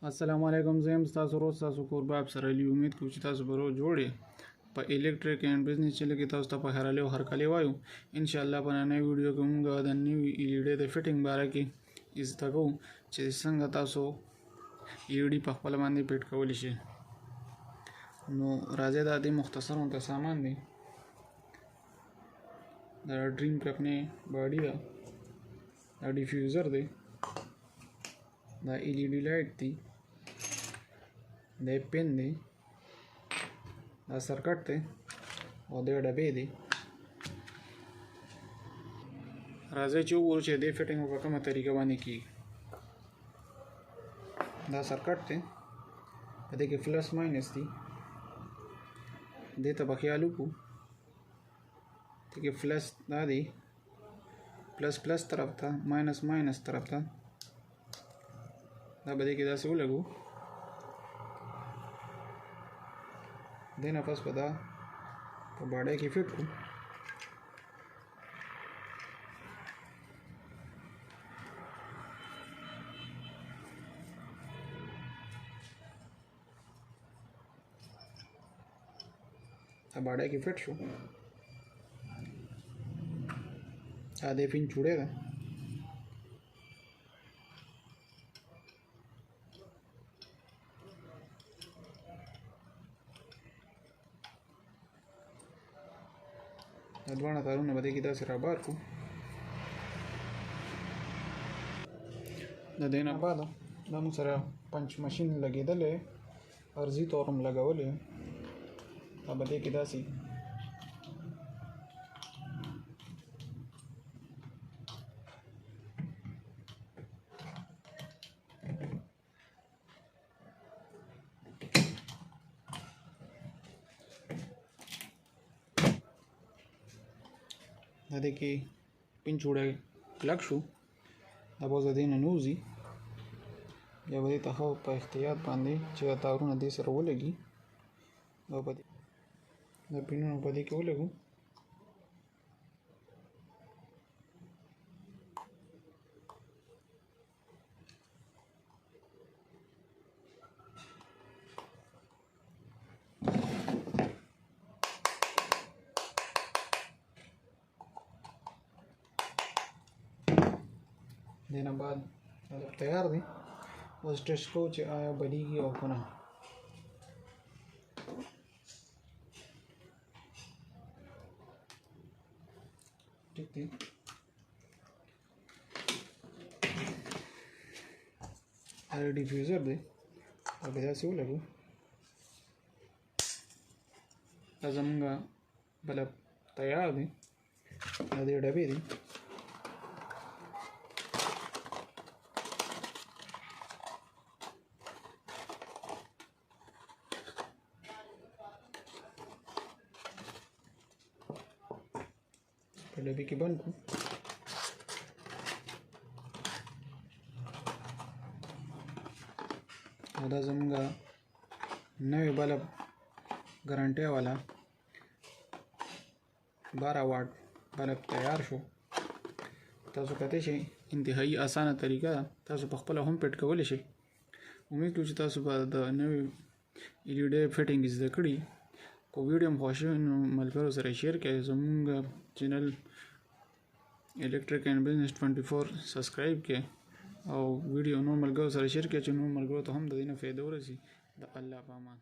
السلام علیکم. زه یم ستاسو ورور ستاسو کورباب سرعلي. امید کوم چې تاسو به روز جوړ یې په الیکټریک اینډ بزنس چینل کې تاسو ته په هرالي او هرکلي وایو. انشاءالله په نننۍ ویډیو کې موږ د نوي LED د فټینګ باره کې زده کوو چې څنګه تاسو LED په خپل باندې فټ کولی شئ. نو راځئ دا د مختصر ته سامان دی. دا ډریم په خپل باډي ده، دا ډیفیوزر دی، دا LED لایټ دی، دا پین دی، دا سرکټ دی او دا ډبې دی. راځئ چې وګورو چې دې فټینګ په کومه طریقه باندې کیږي. دا سرکټ دی، په دې کې پلس ماینس دی، دې ته به خیال وکړو دې کې پلس دا دی، پلس پلس طرف ته، ماینس ماینس طرف ته. دا به دې کې داسې ولګو. دې نه پس به دا په باډۍ کې فټ کړو. دا باډۍ کې فټ شو. دا دې پین چوړې ده. دا دواړه تارونه به دې کې داسې رابار کړو. د دې نه بعد دا موږ سره پنچ ماشین لګېدلی، عرضي طور هم لګولی. دا به دې کې داسې دا دې کې پین چوړی کلک شو. دا به اوس د دې نه نوځي. بیا به دې ته ښه په احتیاط باندې چې دا تارونه دې سره ولګي، دا به دا پینونه په دې کې ولګو. دې نه بعد تیار دی. اوس ټیسټ کوو چې آیا بلیږي او که نه. ټیک دی. دا ډیفیوزر دی، دا به داسې ولګو. دا زموږ بلب تیار دی. دا دې ډبې دی. په ډبې کې بند کړو. او دا زموږ نوی بلب ګارانټۍ والا 12 واټ بلب تیار شو. تاسو کتلی شئ انتهایی اسانه طریقه ده. تاسو په خپله هم فټ کولی شئ. امید کوم چې تاسو به د نوی LED فټینګ زده کړي. کو ویډیو هم خوښ شوی نو ملګرو سره شیر کړئ. زموږ چینل الیکټریک اینډ بزنس 24 سبسکرایب کړئ او ویډیو نور ملګرو سره شیر کړئ چې نور ملګرو ته هم د دې نه فایده ورسي. د الله په امان.